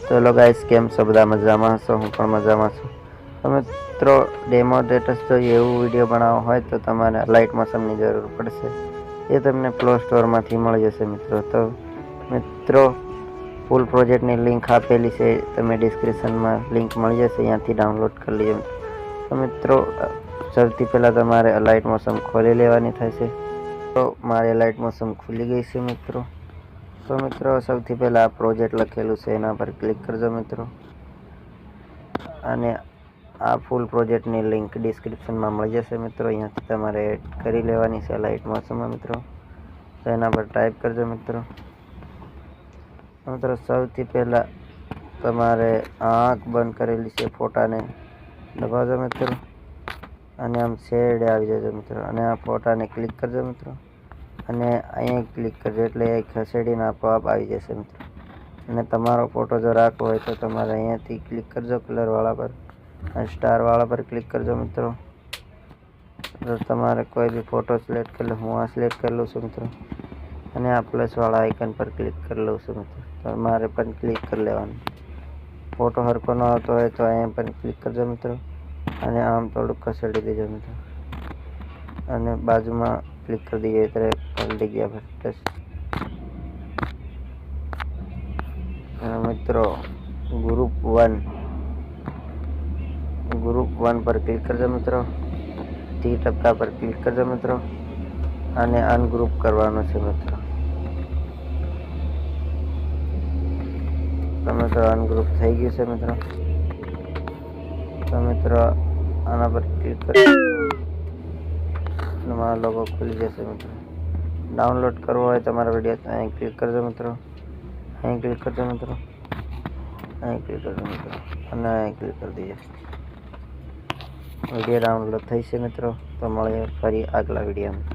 ચલો ગાઈસ, કેમ છો? બધા મજામાં હશો? હું પણ મજામાં છું. તો મિત્રો, ડેમો સ્ટેટસ જોઈએ એવું વિડીયો બનાવવો હોય તો તમારે લાઇટ મોશનની જરૂર પડશે. એ તમને પ્લે સ્ટોરમાંથી મળી જશે મિત્રો. તો મિત્રો, ફૂલ પ્રોજેક્ટની લિંક આપેલી છે, તમે ડિસ્ક્રિપ્શનમાં લિંક મળી જશે, ત્યાંથી ડાઉનલોડ કરી લેજો. તો મિત્રો, સૌથી પહેલાં તમારે લાઇટ મોશન ખોલી લેવાની થશે. તો મારે લાઇટ મોશન ખુલી ગઈ છે મિત્રો. તો મિત્રો, સૌથી પહેલાં આ પ્રોજેક્ટ લખેલું છે એના પર ક્લિક કરજો મિત્રો. અને આ ફૂલ પ્રોજેક્ટની લિંક ડિસ્ક્રિપ્શનમાં મળી જશે મિત્રો. અહીંયાથી તમારે એડ કરી લેવાની છે લાઇટ મોશનમાં મિત્રો. તો એના પર ટાઈપ કરજો મિત્રો. મિત્રો, સૌથી પહેલાં તમારે આંખ બંધ કરેલી છે ફોટાને દબાવજો મિત્રો. અને આમ શેડ આવી જજો મિત્રો. અને આ ફોટાને ક્લિક કરજો મિત્રો. અને અહીંયા ક્લિક કરજો એટલે એ ખસેડીને આપોઆપ આવી જશે મિત્રો. અને તમારો ફોટો જો રાખવો હોય તો તમારે અહીંયાથી ક્લિક કરજો કલરવાળા પર, સ્ટારવાળા પર ક્લિક કરજો મિત્રો. તો તમારે કોઈ બી ફોટો સિલેક્ટ કરી લો. હું આ સિલેક્ટ કરી લઉં છું મિત્રો. અને આ પ્લસવાળા આઇકન પર ક્લિક કરી લઉં છું મિત્રો. તમારે પણ ક્લિક કરી લેવાનું. ફોટો સરખો ન આવતો હોય તો અહીંયા પણ ક્લિક કરજો મિત્રો. અને આમ થોડુંક ખસેડી દેજો મિત્રો. અને બાજુમાં ક્લિક કરી દઈએ ત્યારે પલટી ગયા ફરટેસ. મિત્રો, ગ્રુપ 1 પર ક્લિક કરજો મિત્રો. 3 ટપકા પર ક્લિક કરજો મિત્રો. અને અનગ્રુપ કરવાનું છે મિત્રો. તો મિત્રો, અનગ્રુપ થઈ ગયું છે મિત્રો. તો મિત્રો, આના પર ક્લિક કરી તમારા લોગો ખુલી જશે મિત્રો. ડાઉનલોડ કરવો હોય તમારા વિડીયો તો અહીં ક્લિક કરજો મિત્રો. અહીં ક્લિક કરજો મિત્રો. અહીં ક્લિક કરજો મિત્રો. અને અહીં ક્લિક કરી દઈએ. વિડીયો ડાઉનલોડ થઈ છે મિત્રો. તો મળીએ ફરી આગલા વિડીયોમાં.